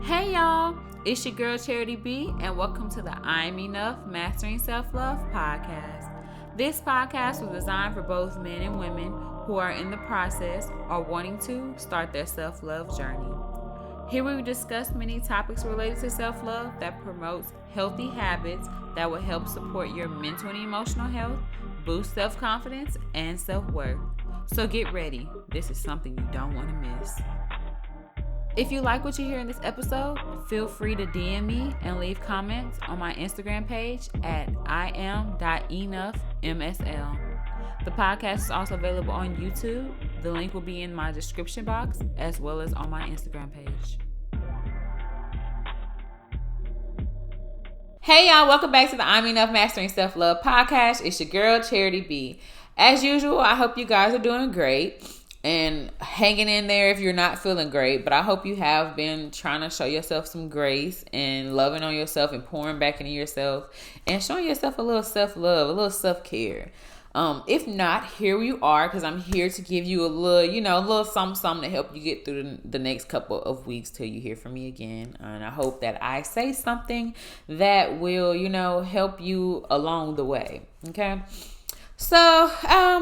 Hey y'all, it's your girl Charity B, and welcome to the I'm Enough Mastering Self-Love podcast. This podcast was designed for both men and women who are in the process or wanting to start their self-love journey. Here we discuss many topics related to self-love that promotes healthy habits that will help support your mental and emotional health, boost self-confidence, and self-worth. So get ready. This is something you don't want to miss. If you like what you hear in this episode, feel free to DM me and leave comments on my Instagram page at im.enoughmsl. The podcast is also available on YouTube. The link will be in my description box as well as on my Instagram page. Hey y'all, welcome back to the I'm Enough Mastering Self-Love podcast. It's your girl Charity B. As usual, I hope you guys are doing great and hanging in there if you're not feeling great, but I hope you have been trying to show yourself some grace and loving on yourself and pouring back into yourself and showing yourself a little self-love, a little self-care. If not, here you are, because I'm here to give you a little something to help you get through the next couple of weeks till you hear from me again. And I hope that I say something that will, help you along the way. Okay. So,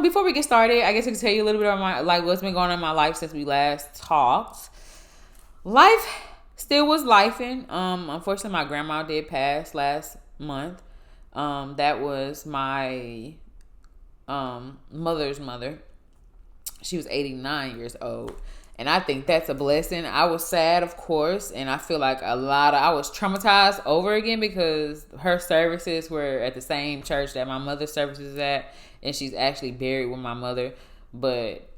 before we get started, I guess I can tell you a little bit about what's been going on in my life since we last talked. Life still was lifing. Unfortunately, my grandma did pass last month. That was my mother's mother. She was 89 years old. And I think that's a blessing. I was sad, of course, and I feel like I was traumatized over again because her services were at the same church that my mother's services is at, and she's actually buried with my mother, but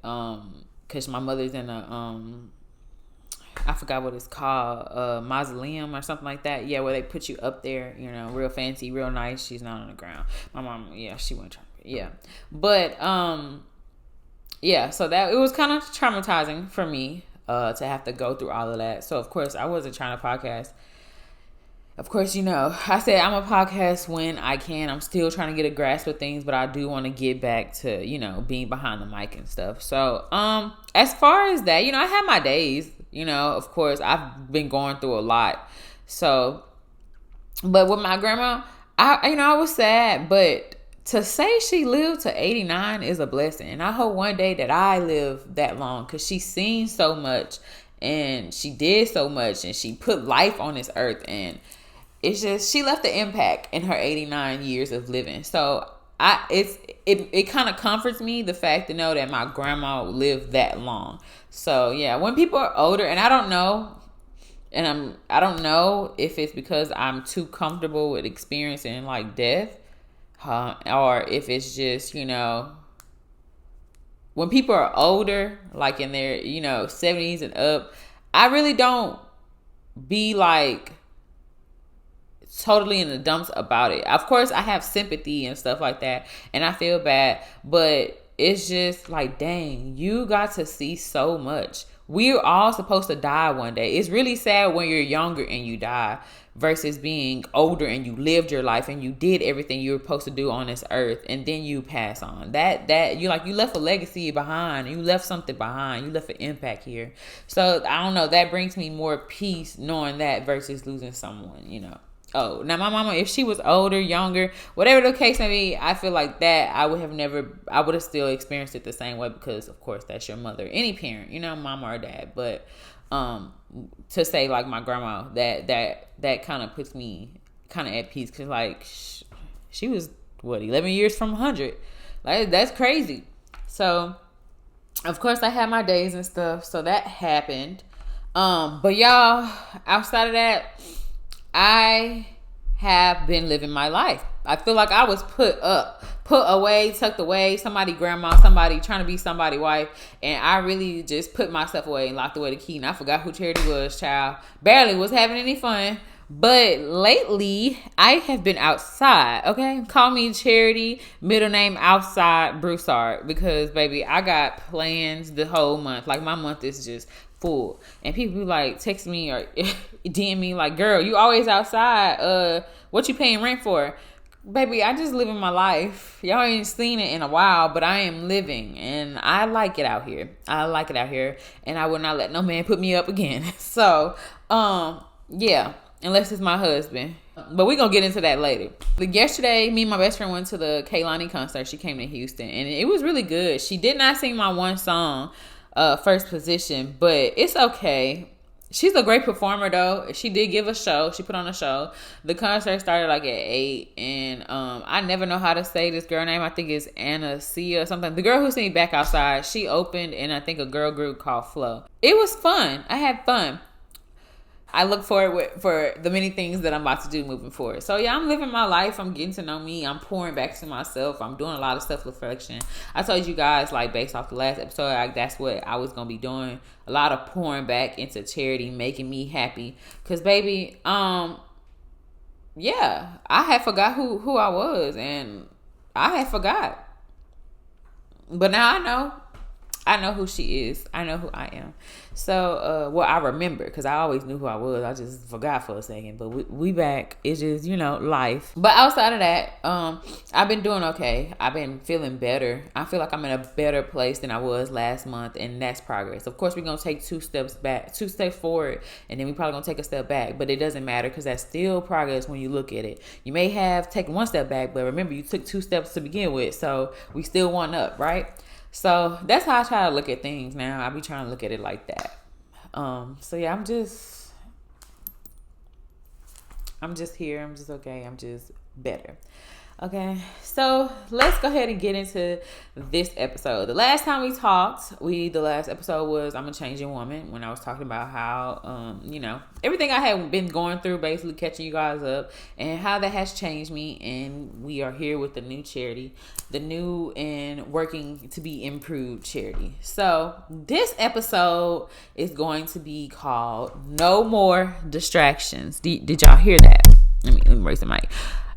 because my mother's in a I forgot what it's called, mausoleum or something like that. Yeah, where they put you up there, real fancy, real nice. She's not on the ground. My mom, she went. Yeah, but yeah, so that it was kind of traumatizing for me to have to go through all of that. So of course I wasn't trying to podcast. Of course, I said I'm a podcast when I can. I'm still trying to get a grasp of things, but I do want to get back to, being behind the mic and stuff. So, as far as that, I have my days, of course I've been going through a lot. So, but with my grandma, I was sad, but to say she lived to 89 is a blessing. And I hope one day that I live that long, because she's seen so much and she did so much and she put life on this earth, and it's just, she left the impact in her 89 years of living. So it kind of comforts me, the fact to know that my grandma lived that long. So yeah, when people are older, and I don't know if it's because I'm too comfortable with experiencing like death, or if it's just, when people are older, like in their, 70s and up, I really don't be like totally in the dumps about it. Of course, I have sympathy and stuff like that, and I feel bad, but it's just like, dang, you got to see so much. We're all supposed to die one day. It's really sad when you're younger and you die versus being older and you lived your life and you did everything you were supposed to do on this earth, and then you pass on. That you left a legacy behind. You left something behind. You left an impact here. So I don't know. That brings me more peace knowing that versus losing someone. Oh, now my mama, if she was older, younger, whatever the case may be, I feel like that I would have still experienced it the same way, because of course that's your mother, any parent, mama or dad. But to say like my grandma, that kind of puts me kind of at peace, because like she was 11 years from 100. Like, that's crazy. So of course I had my days and stuff, so that happened. But y'all, outside of that, I have been living my life. I feel like I was put away, tucked away, somebody grandma, somebody trying to be somebody's wife, and I really just put myself away and locked away the key, and I forgot who Charity was, child. Barely was having any fun. But lately, I have been outside, okay? Call me Charity, middle name outside Broussard, because, baby, I got plans the whole month. Like, my month is just full. And people like text me or DM me like, girl, you always outside. What you paying rent for? Baby, I just living my life. Y'all ain't seen it in a while, but I am living, and I like it out here. And I will not let no man put me up again. So, Yeah, unless it's my husband. But we're going to get into that later. But yesterday, me and my best friend went to the Kehlani concert. She came to Houston, and it was really good. She did not sing my one song, First Position, but it's okay. She's a great performer, though. She did give a show. She put on a show. The concert started like at 8, and I never know how to say this girl name. I think it's Anna Cia or something. The girl who sang Back Outside, she opened, and I think a girl group called Flo. It was fun. I had fun. I look forward for the many things that I'm about to do moving forward. So yeah, I'm living my life. I'm getting to know me. I'm pouring back to myself. I'm doing a lot of self-reflection. I told you guys, like, based off the last episode, that's what I was going to be doing. A lot of pouring back into charity, making me happy. Because, baby, yeah, I had forgot who I was. And I had forgot. But now I know. I know who she is. I know who I am. So, well, I remember because I always knew who I was. I just forgot for a second. But we back. It's just, life. But outside of that, I've been doing okay. I've been feeling better. I feel like I'm in a better place than I was last month, and that's progress. Of course, we're going to take 2 steps forward, and then we're probably going to take a step back. But it doesn't matter because that's still progress when you look at it. You may have taken 1 step back, but remember, you took 2 steps to begin with. So we still 1 up, right? So that's how I try to look at things now. I be trying to look at it like that. So yeah, I'm just here. I'm just okay. I'm just better. Okay, so let's go ahead and get into this episode. The last time we talked, the last episode was I'm a Changing Woman, when I was talking about how, everything I had been going through, basically catching you guys up, and how that has changed me. And we are here with the new charity, the new and working to be improved charity. So this episode is going to be called No More Distractions. Did y'all hear that? Let me raise the mic.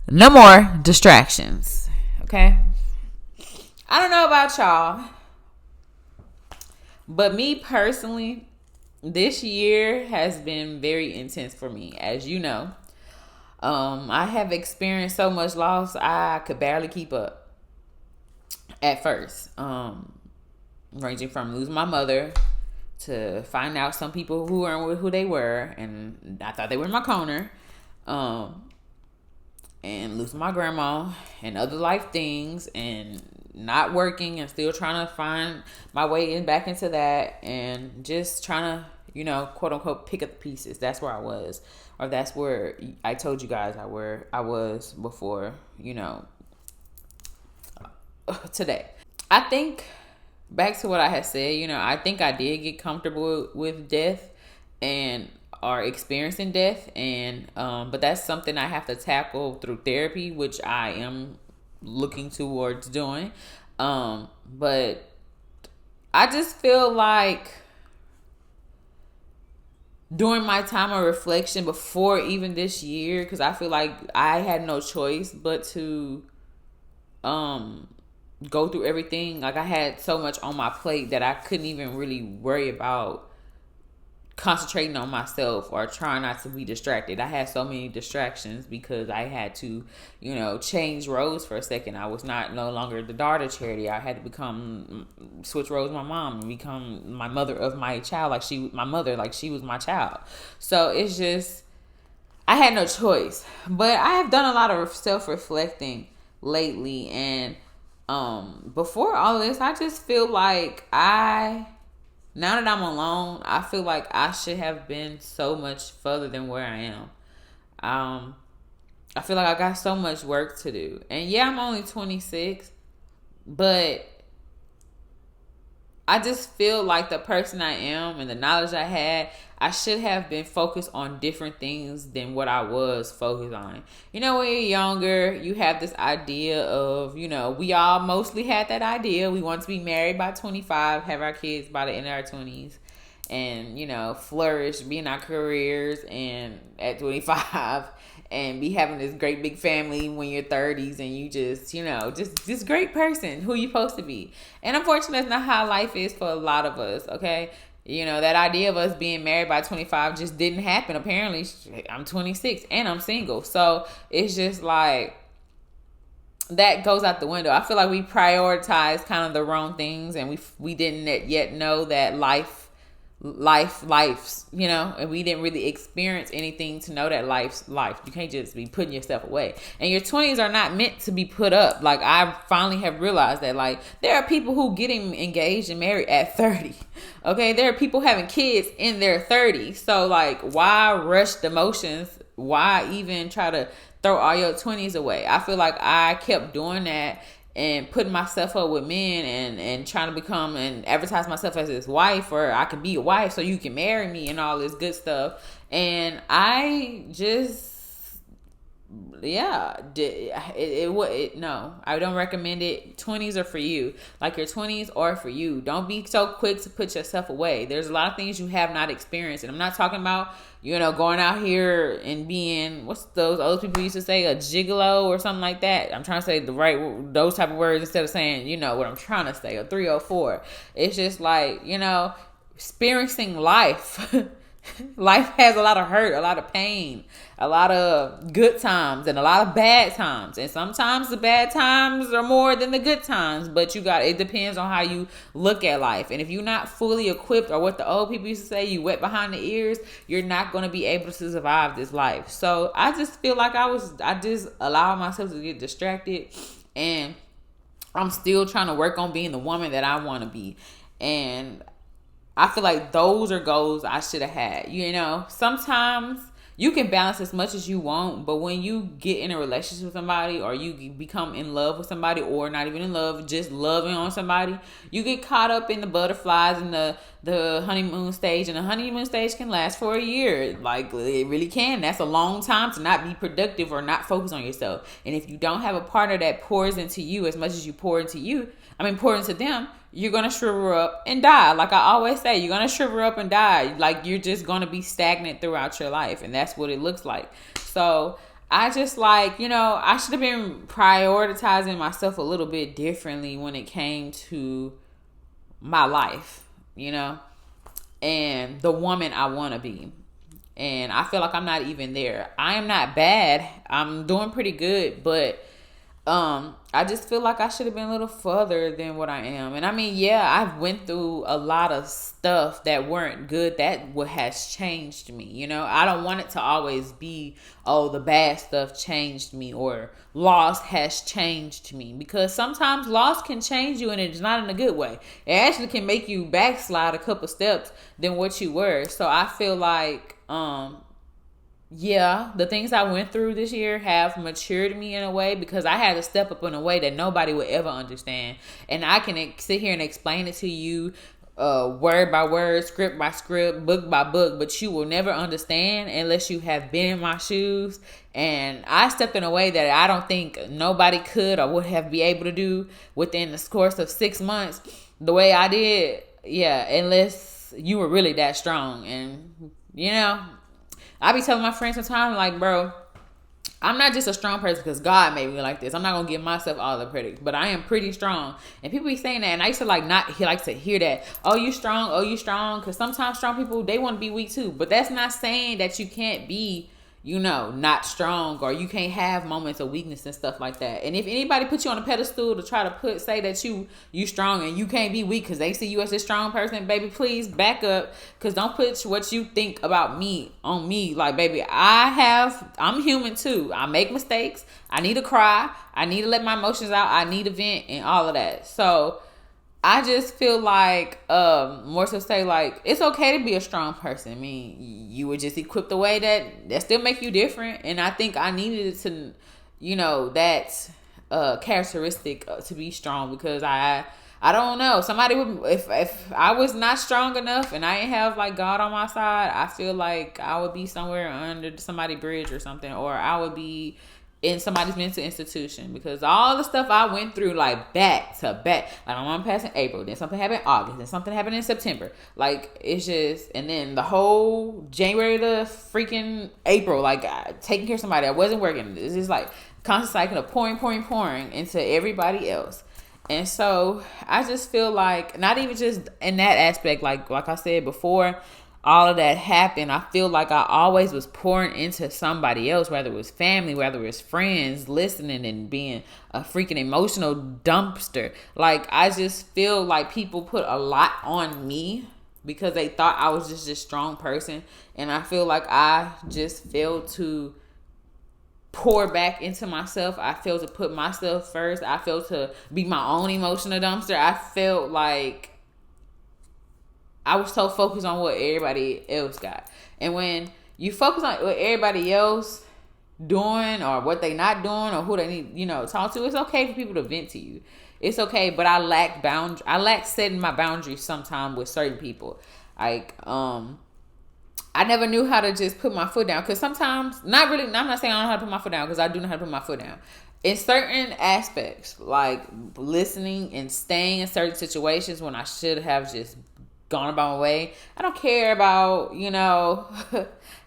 No more distractions. Okay? I don't know about y'all, but me personally, this year has been very intense for me, as you know. I have experienced so much loss, I could barely keep up at first. Ranging from losing my mother to find out some people who weren't who they were, and I thought they were in my corner. And losing my grandma and other life things, and not working and still trying to find my way back into that, and just trying to, quote unquote, pick up the pieces. That's where I was, or that's where I told you guys I was before, today. I think back to what I had said, I think I did get comfortable with death and are experiencing death, and but that's something I have to tackle through therapy, which I am looking towards doing. But I just feel like during my time of reflection before even this year, because I feel like I had no choice but to go through everything. Like, I had so much on my plate that I couldn't even really worry about concentrating on myself or trying not to be distracted. I had so many distractions because I had to, change roles for a second. I was no longer the daughter charity. I had to switch roles with my mom and become my mother of my child, like she was my child. So it's just, I had no choice. But I have done a lot of self-reflecting lately, and before all of this, I just feel like now that I'm alone, I feel like I should have been so much further than where I am. I feel like I got so much work to do. And yeah, I'm only 26, but I just feel like the person I am and the knowledge I had, I should have been focused on different things than what I was focused on. When you're younger, you have this idea of, we all mostly had that idea. We want to be married by 25, have our kids by the end of our 20s, and, flourish, be in our careers and at 25, and be having this great big family when you're 30s, and you just, just this great person who you're supposed to be. And unfortunately, that's not how life is for a lot of us, okay? That idea of us being married by 25 just didn't happen. Apparently, I'm 26 and I'm single. So it's just like, that goes out the window. I feel like we prioritize kind of the wrong things, and we didn't yet know that life life's, and we didn't really experience anything to know that life's life. You can't just be putting yourself away. And your 20s are not meant to be put up. Like, I finally have realized that, like, there are people who getting engaged and married at 30. Okay, there are people having kids in their 30s. So, like, why rush the motions? Why even try to throw all your 20s away? I feel like I kept doing that and putting myself up with men and trying to become and advertise myself as his wife, or I can be a wife so you can marry me and all this good stuff. And I just, no, I don't recommend it. 20s are for you. Like, your 20s are for you. Don't be so quick to put yourself away. There's a lot of things you have not experienced. And I'm not talking about, going out here and being, what's those old people used to say, a gigolo or something like that. I'm trying to say those type of words instead of saying, what I'm trying to say, a 304. It's just like, experiencing life. Life has a lot of hurt, a lot of pain, a lot of good times and a lot of bad times. And sometimes the bad times are more than the good times, but it depends on how you look at life. And if you're not fully equipped, or what the old people used to say, you wet behind the ears, you're not going to be able to survive this life. So I just feel like I just allow myself to get distracted, and I'm still trying to work on being the woman that I want to be. And I feel like those are goals I should have had. Sometimes you can balance as much as you want, but when you get in a relationship with somebody, or you become in love with somebody, or not even in love, just loving on somebody, you get caught up in the butterflies and the honeymoon stage. And the honeymoon stage can last for a year. Like, it really can. That's a long time to not be productive or not focus on yourself. And if you don't have a partner that pours into you as much as you pour into them, you're going to shrivel up and die. Like I always say, you're going to shrivel up and die. Like, you're just going to be stagnant throughout your life. And that's what it looks like. So I just I should have been prioritizing myself a little bit differently when it came to my life, and the woman I want to be. And I feel like I'm not even there. I am not bad. I'm doing pretty good, but I just feel like I should have been a little further than what I am. And I mean, yeah, I've went through a lot of stuff that weren't good. That what has changed me. I don't want it to always be, the bad stuff changed me, or loss has changed me, because sometimes loss can change you, and it's not in a good way. It actually can make you backslide a couple steps than what you were. So I feel like, the things I went through this year have matured me in a way, because I had to step up in a way that nobody would ever understand. And I can sit here and explain it to you word by word, script by script, book by book, but you will never understand unless you have been in my shoes. And I stepped in a way that I don't think nobody could or would have been able to do within the course of 6 months the way I did. Yeah, unless you were really that strong. And, I be telling my friends sometimes, like, bro, I'm not just a strong person because God made me like this. I'm not going to give myself all the credit, but I am pretty strong. And people be saying that, and I used to not like to hear that. Oh, you strong, because sometimes strong people, they want to be weak too. But that's not saying that you can't be, not strong, or you can't have moments of weakness and stuff like that. And if anybody puts you on a pedestal to try to say that you strong and you can't be weak because they see you as a strong person, baby, please back up, because don't put what you think about me on me. Like, baby, I'm human too. I make mistakes. I need to cry. I need to let my emotions out. I need to vent and all of that. So I just feel like, more so say, like, it's okay to be a strong person. I mean, you were just equipped the way that still make you different. And I think I needed to, that characteristic to be strong, because I don't know. Somebody would, if I was not strong enough and I didn't have like God on my side, I feel like I would be somewhere under somebody's bridge or something, or I would be in somebody's mental institution, because all the stuff I went through, like, back to back, like, my mom passed in April, then something happened in August, then something happened in September, like, it's just, and then the whole January to freaking April, like, taking care of somebody, I wasn't working, it's just like constant cycle of pouring into everybody else. And so I just feel like, not even just in that aspect, like I said before, all of that happened, I feel like I always was pouring into somebody else, whether it was family, whether it was friends, listening and being a freaking emotional dumpster. Like, I just feel like people put a lot on me because they thought I was just this strong person. And I feel like I just failed to pour back into myself. I failed to put myself first. I failed to be my own emotional dumpster. I felt like I was so focused on what everybody else got. And when you focus on what everybody else doing or what they not doing or who they need, talk to, it's okay for people to vent to you. It's okay, but I lack setting my boundaries sometimes with certain people. Like, I never knew how to just put my foot down, because sometimes, I'm not saying I don't know how to put my foot down, because I do know how to put my foot down. In certain aspects, like listening and staying in certain situations when I should have just gone about my way. I don't care about,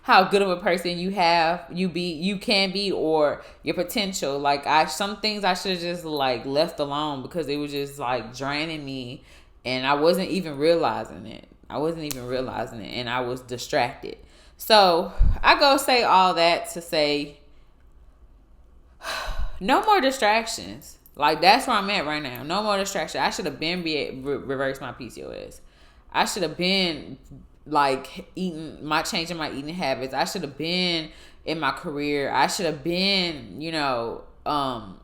how good of a person you can be, or your potential. Like, some things I should have just like left alone, because it was just like draining me, and I wasn't even realizing it. And I was distracted. So I go say all that to say, no more distractions. Like, that's where I'm at right now. No more distractions. I should have been reversed my PCOS. I should have been like changing my eating habits. I should have been in my career. I should have been,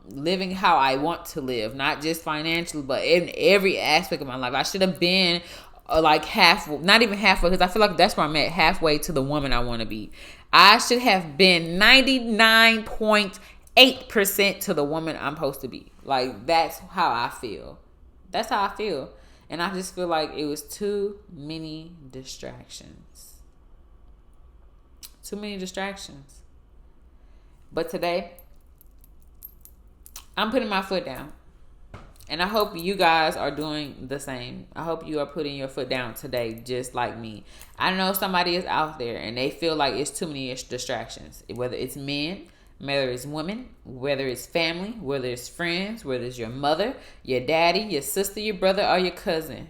living how I want to live, not just financially, but in every aspect of my life. I should have been like not even halfway, because I feel like that's where I'm at, halfway to the woman I want to be. I should have been 99.8% to the woman I'm supposed to be. Like, that's how I feel. And I just feel like it was too many distractions. But today, I'm putting my foot down. And I hope you guys are doing the same. I hope you are putting your foot down today, just like me. I know somebody is out there and they feel like it's too many distractions. Whether it's men, whether it's women, whether it's family, whether it's friends, whether it's your mother, your daddy, your sister, your brother, or your cousin.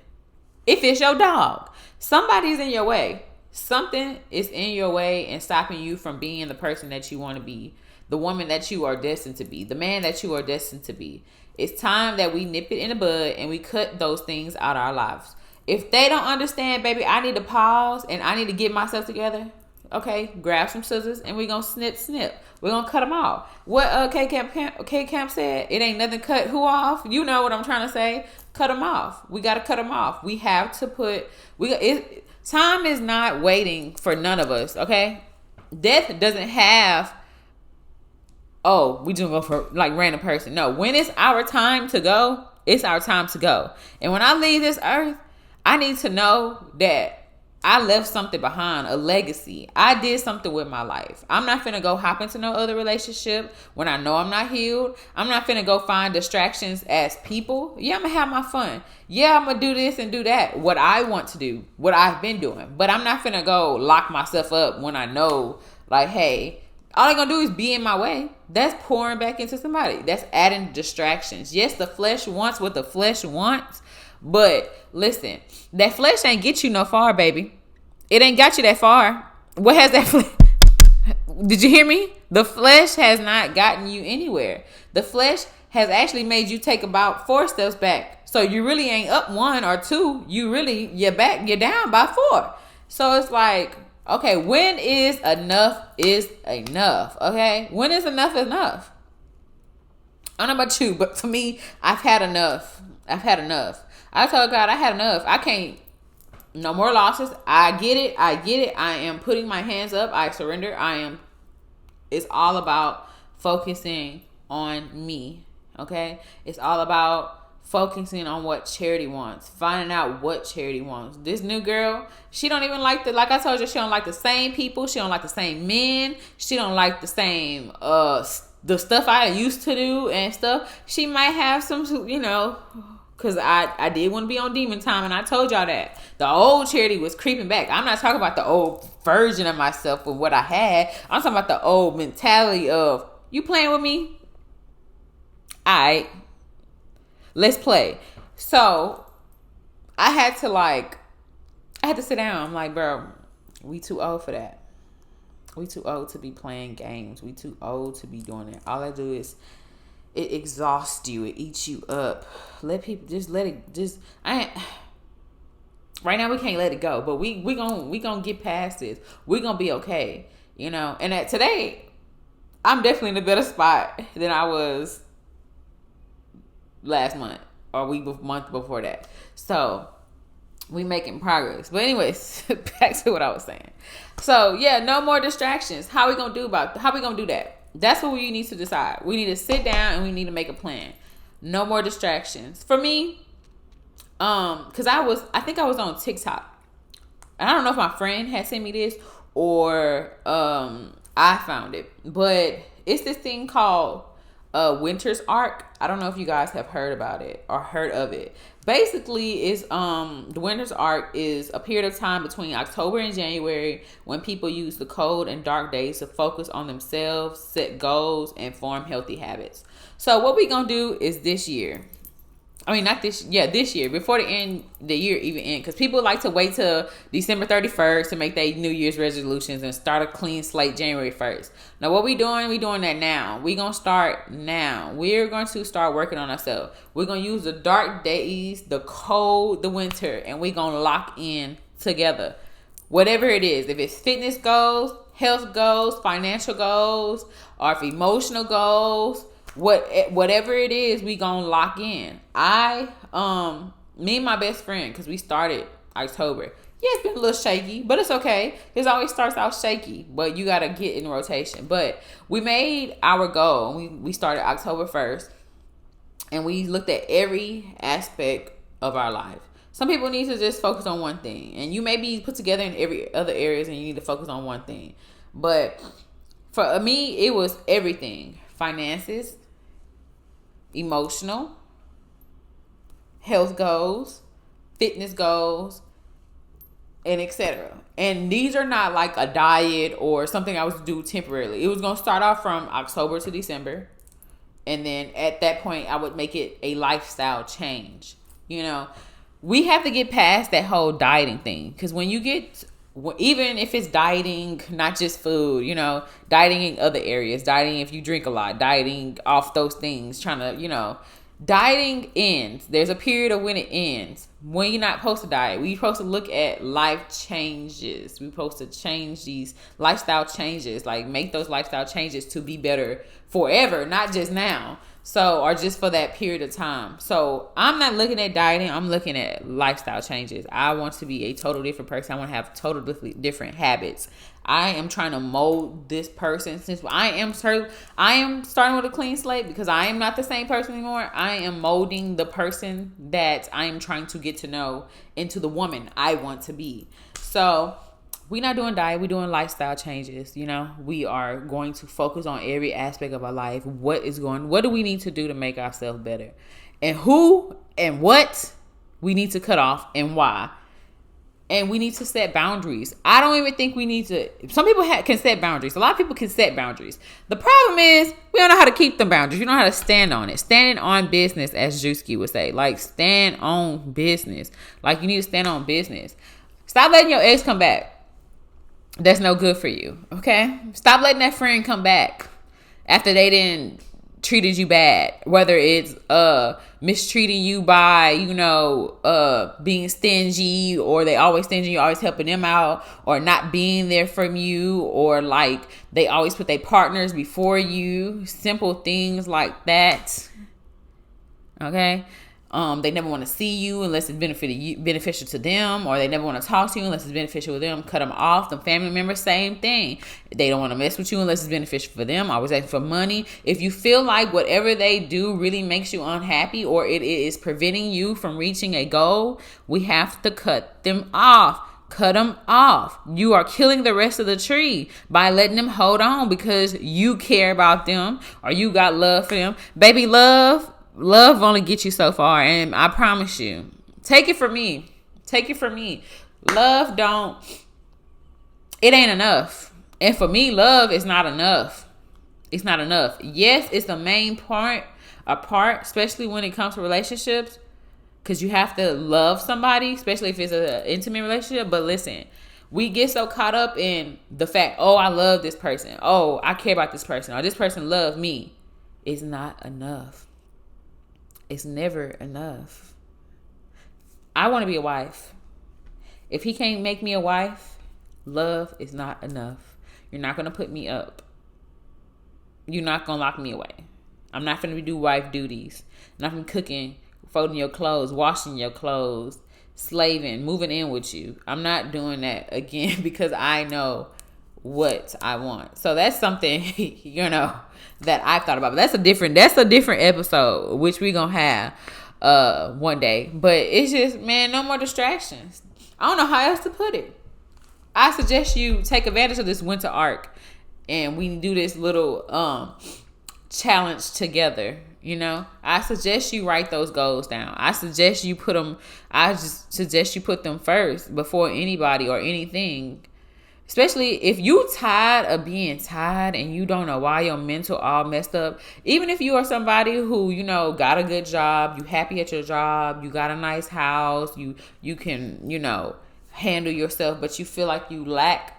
If it's your dog, somebody's in your way. Something is in your way and stopping you from being the person that you want to be, the woman that you are destined to be, the man that you are destined to be. It's time that we nip it in the bud and we cut those things out of our lives. If they don't understand, baby, I need to pause and I need to get myself together. Okay, grab some scissors and we're going to snip. We're going to cut them off. What K-Camp said, it ain't nothing cut who off. You know what I'm trying to say. Cut them off. We got to cut them off. We have to time is not waiting for none of us, okay? Death doesn't have, we just go for like random person. No, when it's our time to go, it's our time to go. And when I leave this earth, I need to know that I left something behind, a legacy. I did something with my life. I'm not finna go hop into no other relationship when I know I'm not healed. I'm not finna go find distractions as people. Yeah, I'm gonna have my fun. Yeah, I'm gonna do this and do that. What I want to do, what I've been doing. But I'm not finna go lock myself up when I know, like, hey, all they're gonna do is be in my way. That's pouring back into somebody. That's adding distractions. Yes, the flesh wants what the flesh wants. But listen, that flesh ain't get you no far, baby. It ain't got you that far. What has that flesh? Did you hear me? The flesh has not gotten you anywhere. The flesh has actually made you take about 4 steps back. So you really ain't up 1 or 2. You're down by 4. So it's like, okay, when is enough enough? Okay? When is enough enough? I don't know about you, but for me, I've had enough. I told God I had enough. I can't, no more losses. I get it. I am putting my hands up. I surrender. It's all about focusing on me. Okay? It's all about focusing on what Charity wants. Finding out what Charity wants. This new girl, she don't even like like I told you, she don't like the same people. She don't like the same men. She don't like the same, the stuff I used to do and stuff. She might have some, because I did want to be on demon time, and I told y'all that. The old Charity was creeping back. I'm not talking about the old version of myself of what I had. I'm talking about the old mentality of, you playing with me? Alright, let's play. So, I had to sit down. I'm like, bro, we too old for that. We too old to be playing games. We too old to be doing it. All I do is, it exhausts you. It eats you up. Let people Right now we can't let it go, but we gonna get past this. We gonna be okay, you know. And at today, I'm definitely in a better spot than I was last month or month before that. So we making progress. But anyways, back to what I was saying. So yeah, no more distractions. How we gonna do that? That's what we need to decide. We need to sit down and we need to make a plan. No more distractions. For me, because I think I was on TikTok. And I don't know if my friend had sent me this or I found it. But it's this thing called Winter's Arc. I don't know if you guys have heard about it or heard of it. Basically, is the Winter's Arc is a period of time between October and January when people use the cold and dark days to focus on themselves, set goals, and form healthy habits. So what we gonna do is this year, this year, before the year even end, because people like to wait till December 31st to make their New Year's resolutions and start a clean slate January 1st. Now, what we doing? We doing that now. We gonna start now. We're going to start working on ourselves. We're gonna use the dark days, the cold, the winter, and we gonna lock in together. Whatever it is, if it's fitness goals, health goals, financial goals, or if emotional goals, whatever it is, we gonna lock in. Me and my best friend, because we started October. Yeah, it's been a little shaky, but it's okay. It always starts out shaky, but you gotta get in rotation. But we made our goal. We started October 1st, and we looked at every aspect of our life. Some people need to just focus on one thing, and you may be put together in every other areas, and you need to focus on one thing. But for me, it was everything: finances, emotional, health goals, fitness goals, and etc. And these are not like a diet or something I was to do temporarily. It was going to start off from October to December. And then at that point, I would make it a lifestyle change. You know, we have to get past that whole dieting thing. Because when you get, even if it's dieting, not just food, you know, dieting in other areas, dieting if you drink a lot, dieting off those things, trying to, you know, dieting ends. There's a period of when it ends. When you're not supposed to diet, we're supposed to look at life changes. We're supposed to change these lifestyle changes, like make those lifestyle changes to be better forever, not just now. So, or just for that period of time. So I'm not looking at dieting. I'm looking at lifestyle changes. I want to be a total different person. I want to have totally different habits. I am trying to mold this person since I am starting with a clean slate because I am not the same person anymore. I am molding the person that I am trying to get to know into the woman I want to be. So we're not doing diet. We're doing lifestyle changes. You know, we are going to focus on every aspect of our life. What do we need to do to make ourselves better? And who and what we need to cut off and why. And we need to set boundaries. I don't even think we need to. Some people can set boundaries. A lot of people can set boundaries. The problem is we don't know how to keep them boundaries. We don't know how to stand on it. Standing on business, as Juski would say. Like, stand on business. Like, you need to stand on business. Stop letting your ex come back. That's no good for you. Okay? Stop letting that friend come back after they didn't treated you bad, whether it's mistreating you by, you know, being stingy, or they always stingy, you always helping them out, or not being there for you, or like they always put their partners before you. Simple things like that. Okay? They never want to see you unless it's beneficial to them, or they never want to talk to you unless it's beneficial to them. Cut them off. The family members, same thing. They don't want to mess with you unless it's beneficial for them. Always asking for money. If you feel like whatever they do really makes you unhappy, or it is preventing you from reaching a goal, we have to cut them off. Cut them off. You are killing the rest of the tree by letting them hold on because you care about them or you got love for them. Baby, love only gets you so far, and I promise you, take it from me. Love it ain't enough. And for me, love is not enough. It's not enough. Yes, it's the main part, especially when it comes to relationships, because you have to love somebody, especially if it's an intimate relationship. But listen, we get so caught up in the fact, oh, I love this person. Oh, I care about this person. Or this person loves me. It's not enough. It's never enough. I want to be a wife. If he can't make me a wife, love is not enough. You're not going to put me up. You're not going to lock me away. I'm not going to do wife duties. I'm not going to be cooking, folding your clothes, washing your clothes, slaving, moving in with you. I'm not doing that again because I know what I want. So that's something, that I thought about. But that's a different episode, which we going to have one day. But it's just, man, no more distractions. I don't know how else to put it. I suggest you take advantage of this winter arc and we do this little challenge together. I suggest you write those goals down. I just suggest you put them first before anybody or anything. Especially if you tired of being tired and you don't know why your mental all messed up. Even if you are somebody who, got a good job, you happy at your job, you got a nice house, you can, handle yourself, but you feel like you lack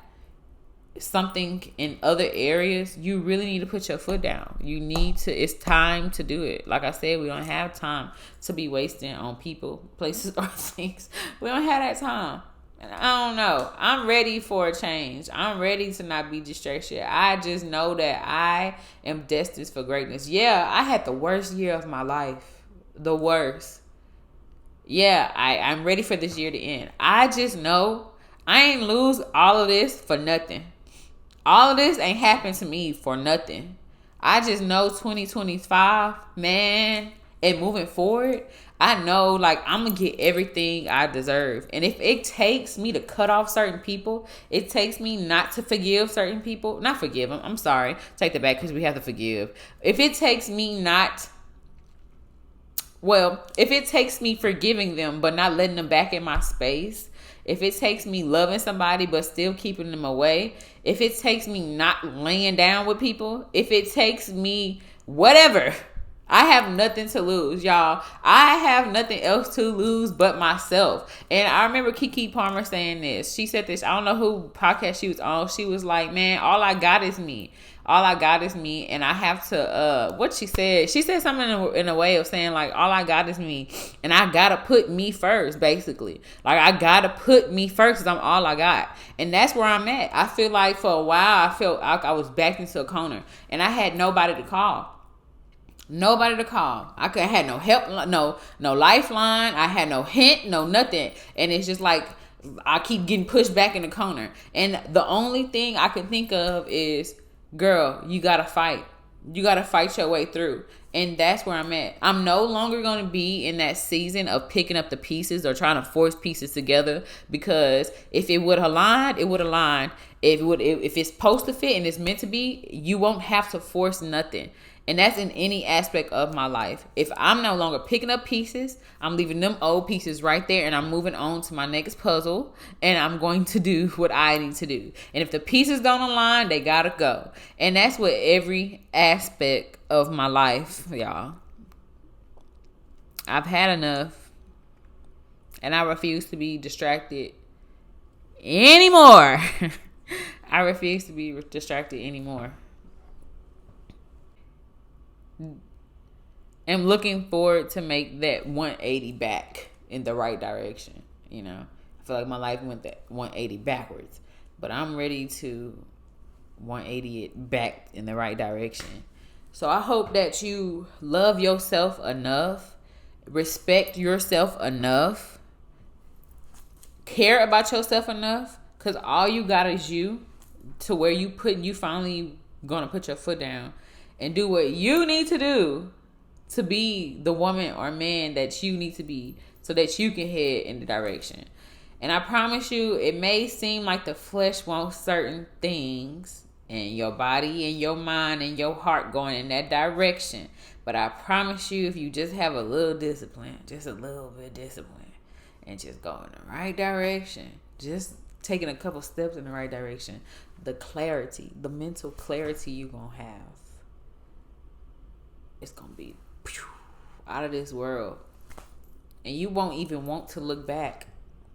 something in other areas, you really need to put your foot down. It's time to do it. Like I said, we don't have time to be wasting on people, places, or things. We don't have that time. And I don't know. I'm ready for a change. I'm ready to not be distracted. I just know that I am destined for greatness. Yeah, I had the worst year of my life. The worst. Yeah, I'm ready for this year to end. I just know I ain't lose all of this for nothing. All of this ain't happened to me for nothing. I just know 2025, man, and moving forward, I know I'm going to get everything I deserve. And if it takes me to cut off certain people, it takes me not to forgive certain people, not forgive them, I'm sorry, take that back because we have to forgive. If it takes me forgiving them but not letting them back in my space, if it takes me loving somebody but still keeping them away, if it takes me not laying down with people, if it takes me whatever, I have nothing to lose, y'all. I have nothing else to lose but myself. And I remember Keke Palmer saying this. She said this, I don't know who podcast she was on. She was like, man, all I got is me. All I got is me, and I have to, what she said something in a way of saying, all I got is me, and I gotta put me first, basically. I gotta put me first because I'm all I got. And that's where I'm at. I feel like for a while, I felt like I was backed into a corner, and I had nobody to call. I had no help, no lifeline. I had no hint, no nothing. And it's just I keep getting pushed back in the corner. And the only thing I can think of is, girl, you gotta fight. You gotta fight your way through. And that's where I'm at. I'm no longer going to be in that season of picking up the pieces or trying to force pieces together, because if it would align, it would align. If it's supposed to fit and it's meant to be, you won't have to force nothing. And that's in any aspect of my life. If I'm no longer picking up pieces, I'm leaving them old pieces right there and I'm moving on to my next puzzle, and I'm going to do what I need to do. And if the pieces don't align, they gotta go. And that's with every aspect of my life, y'all. I've had enough, and I refuse to be distracted anymore. I refuse to be distracted anymore. I'm looking forward to make that 180 back in the right direction. I feel like my life went that 180 backwards, but I'm ready to 180 it back in the right direction. So I hope that you love yourself enough, respect yourself enough, care about yourself enough, because all you got is you, to where you finally gonna put your foot down and do what you need to do to be the woman or man that you need to be, so that you can head in the direction. And I promise you, it may seem like the flesh wants certain things, and your body and your mind and your heart going in that direction. But I promise you, if you just have a little discipline, just a little bit of discipline, and just go in the right direction, just taking a couple steps in the right direction, the clarity, the mental clarity you're going to have, it's going to be out of this world. And you won't even want to look back,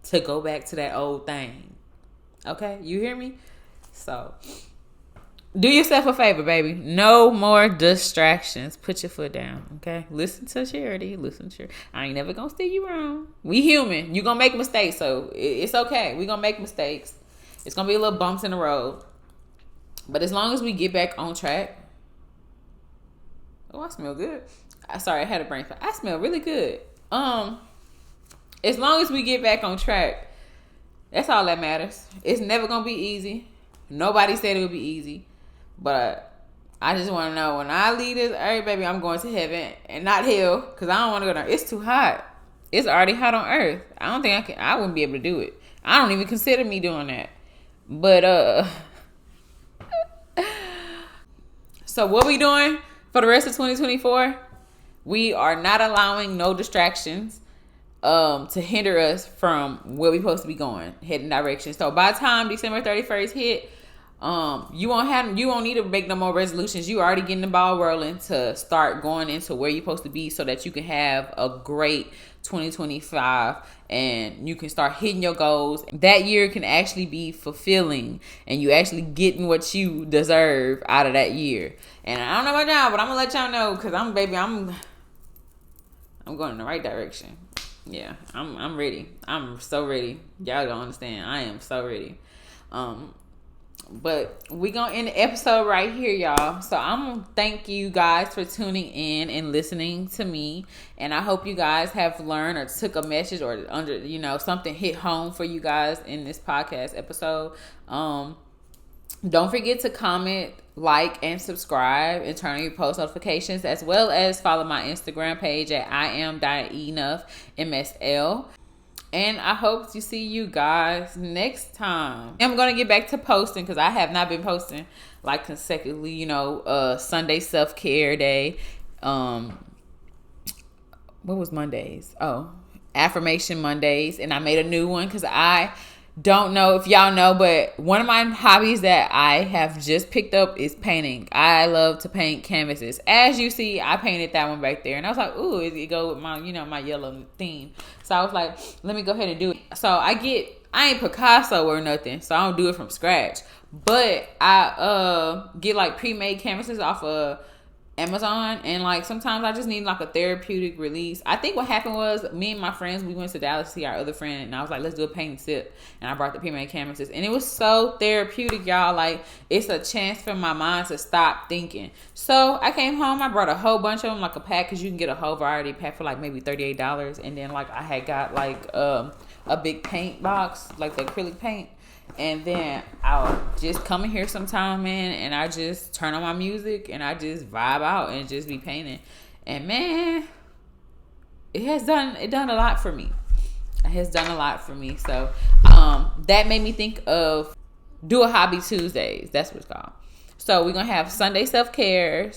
to go back to that old thing. Okay? You hear me? So, Do yourself a favor, baby. No more distractions. Put your foot down, okay? Listen to Charity. I ain't never gonna steer you wrong. We human. You gonna make mistakes, so it's okay. We gonna make mistakes. It's gonna be a little bumps in the road. But as long as we get back on track. Oh, I smell good. Sorry, I had a brain fart. I smell really good. As long as we get back on track, that's all that matters. It's never gonna be easy. Nobody said it would be easy. But I just want to know, when I leave this earth, baby, I'm going to heaven and not hell, because I don't want to go there. It's too hot. It's already hot on earth. I don't think I wouldn't be able to do it. I don't even consider me doing that. But so what we doing for the rest of 2024? We are not allowing no distractions to hinder us from where we're supposed to be going, heading direction. So by the time December 31st hit, you won't need to make no more resolutions. You already getting the ball rolling to start going into where you're supposed to be, so that you can have a great 2025 and you can start hitting your goals. That year can actually be fulfilling, and you actually getting what you deserve out of that year. And I don't know about y'all, but I'm gonna let y'all know, because I'm going in the right direction. Yeah, I'm ready. I'm so ready. Y'all don't understand. I am so ready. But we gonna end the episode right here, y'all. So I'm gonna thank you guys for tuning in and listening to me, and I hope you guys have learned or took a message, or something hit home for you guys in this podcast episode. Don't forget to comment, like, and subscribe, and turn on your post notifications, as well as follow my Instagram page at Enough MSL. And I hope to see you guys next time. I'm going to get back to posting, because I have not been posting like consecutively. Sunday self-care day. What was Mondays? Oh, affirmation Mondays. And I made a new one, because I don't know if y'all know, but one of my hobbies that I have just picked up is painting. I love to paint canvases. As you see, I painted that one back there, and I was like, ooh, it go with my, my yellow theme. So I was like, let me go ahead and do it. So I ain't Picasso or nothing, so I don't do it from scratch. But I get like pre-made canvases off of Amazon, and like sometimes I just need like a therapeutic release. I think what happened was, me and my friends, we went to Dallas to see our other friend, and I was like, let's do a paint and sip, and I brought the pre-made canvases, and it was so therapeutic, y'all. Like, it's a chance for my mind to stop thinking. So I came home, I brought a whole bunch of them, like a pack, because you can get a whole variety pack for like maybe $38, and then like I had got like a big paint box, like the acrylic paint. And then I'll just come in here sometime, man, and I just turn on my music and I just vibe out and just be painting. And man, it done a lot for me. It has done a lot for me. So that made me think of Do a Hobby Tuesdays. That's what it's called. So we're gonna have Sunday self-care,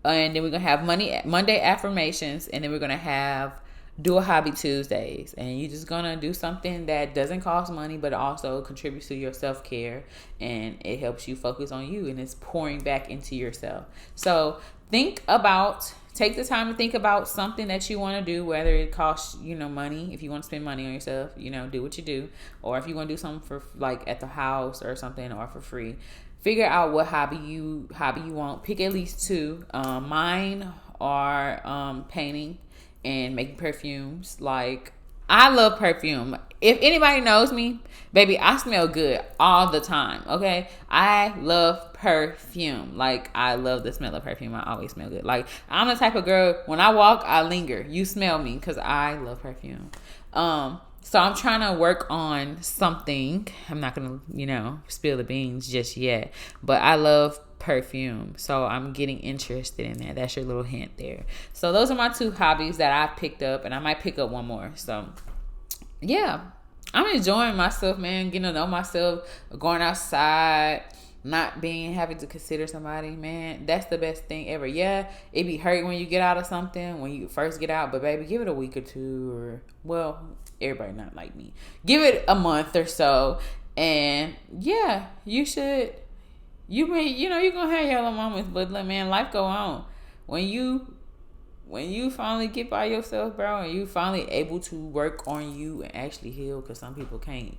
and then we're gonna have Monday affirmations, and then we're gonna have Do a Hobby Tuesdays. And you're just gonna do something that doesn't cost money, but also contributes to your self-care, and it helps you focus on you, and it's pouring back into yourself. So take the time to think about something that you want to do, whether it costs money. If you want to spend money on yourself, do what you do. Or if you want to do something for like at the house or something, or for free, figure out what hobby you want. Pick at least two. Mine are painting and making perfumes. Like, I love perfume. If anybody knows me, baby, I smell good all the time, okay? I love perfume. Like, I love the smell of perfume. I always smell good. Like, I'm the type of girl, when I walk, I linger. You smell me, because I love perfume. So I'm trying to work on something. I'm not going to, spill the beans just yet. But I love perfume. So I'm getting interested in that. That's your little hint there. So those are my two hobbies that I picked up. And I might pick up one more. So, yeah. I'm enjoying myself, man. Getting to know myself. Going outside. Not having to consider somebody, man. That's the best thing ever. Yeah, it be hurt when you get out of something, when you first get out. But, baby, give it a week or two. Or, well, everybody not like me. Give it a month or so. And, yeah, you should. You're going to have your little moments. But, man, life go on. When you finally get by yourself, bro, and you finally able to work on you and actually heal, because some people can't.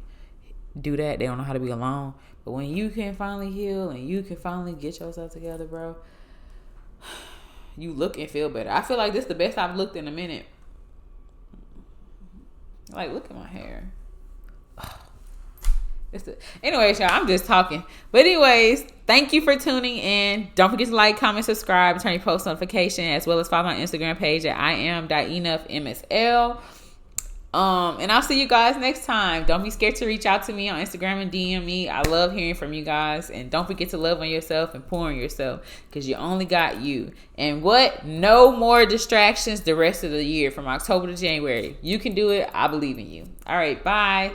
do that. They don't know how to be alone. But when you can finally heal and you can finally get yourself together, bro, you look and feel better. I feel like this is the best I've looked in a minute. Like, look at my hair. Anyways, y'all, I'm just talking. But anyways, thank you for tuning in. Don't forget to like, comment, subscribe, turn your post notification, as well as follow my Instagram page at I am.Enough MSL. And I'll see you guys next time. Don't be scared to reach out to me on Instagram and DM me. I love hearing from you guys. And don't forget to love on yourself and pour on yourself, because you only got you. And what? No more distractions the rest of the year from October to January. You can do it. I believe in you. All right. Bye.